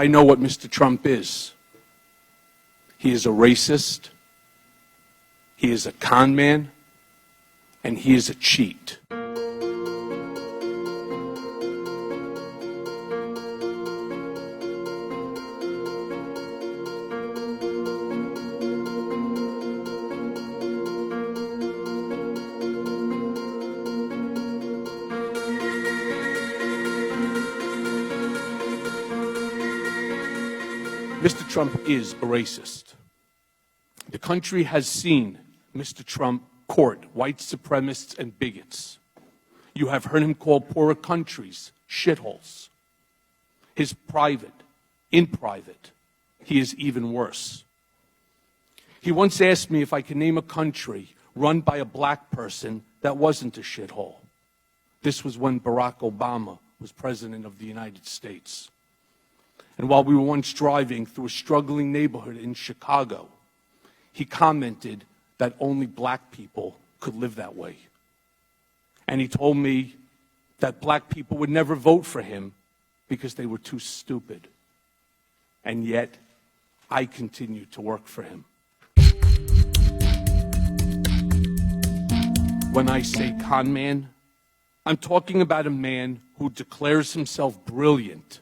I know what Mr. Trump is. He is a racist, he is a con man, and he is a cheat. Mr. Trump is a racist. The country has seen Mr. Trump court white supremacists and bigots. You have heard him call poorer countries shitholes. In private, he is even worse. He once asked me if I could name a country run by a black person that wasn't a shithole. This was when Barack Obama was president of the United States. And while we were once driving through a struggling neighborhood in Chicago, he commented that only black people could live that way. And he told me that black people would never vote for him because they were too stupid. And yet, I continue to work for him. When I say con man, I'm talking about a man who declares himself brilliant,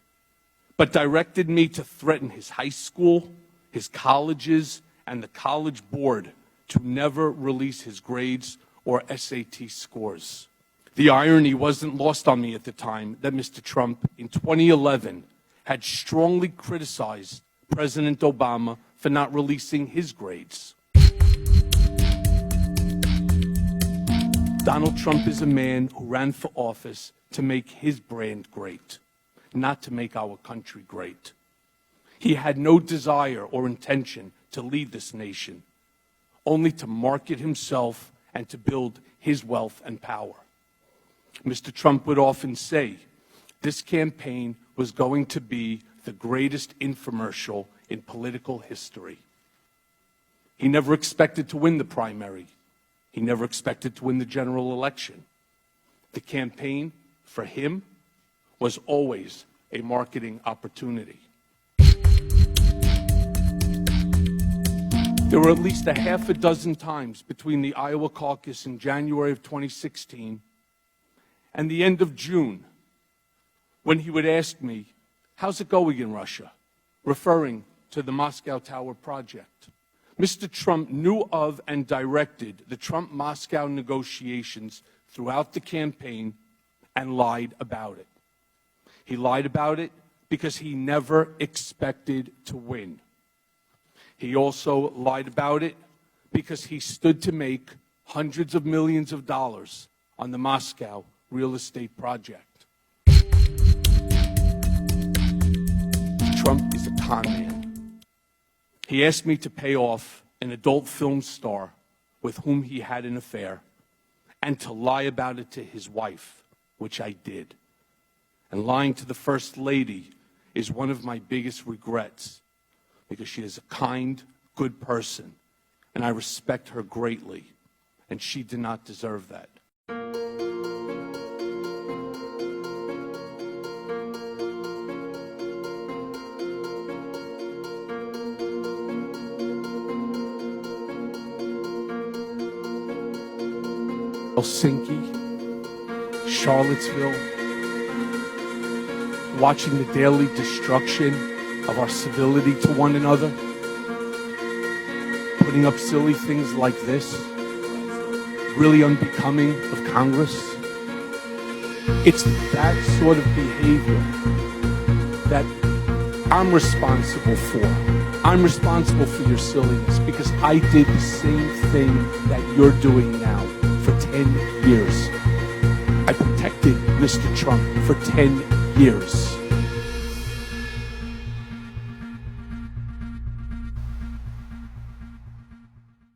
but directed me to threaten his high school, his colleges, and the college board to never release his grades or SAT scores. The irony wasn't lost on me at the time that Mr. Trump, in 2011, had strongly criticized President Obama for not releasing his grades. Donald Trump is a man who ran for office to make his brand great, not to make our country great. He had no desire or intention to lead this nation, only to market himself and to build his wealth and power. Mr. Trump would often say this campaign was going to be the greatest infomercial in political history. He never expected to win the primary. He never expected to win the general election. The campaign, for him, was always a marketing opportunity. There were at least a half a dozen times between the Iowa caucus in January of 2016 and the end of June when he would ask me, "How's it going in Russia?" referring to the Moscow Tower project. Mr. Trump knew of and directed the Trump-Moscow negotiations throughout the campaign and lied about it. He lied about it because he never expected to win. He also lied about it because he stood to make hundreds of millions of dollars on the Moscow real estate project. Trump is a con man. He asked me to pay off an adult film star with whom he had an affair and to lie about it to his wife, which I did. And lying to the First Lady is one of my biggest regrets because she is a kind, good person, and I respect her greatly, and she did not deserve that. Helsinki, Charlottesville, watching the daily destruction of our civility to one another, putting up silly things like this, really unbecoming of Congress. It's that sort of behavior that I'm responsible for. I'm responsible for your silliness because I did the same thing that you're doing now for 10 years. I protected Mr. Trump for 10 years.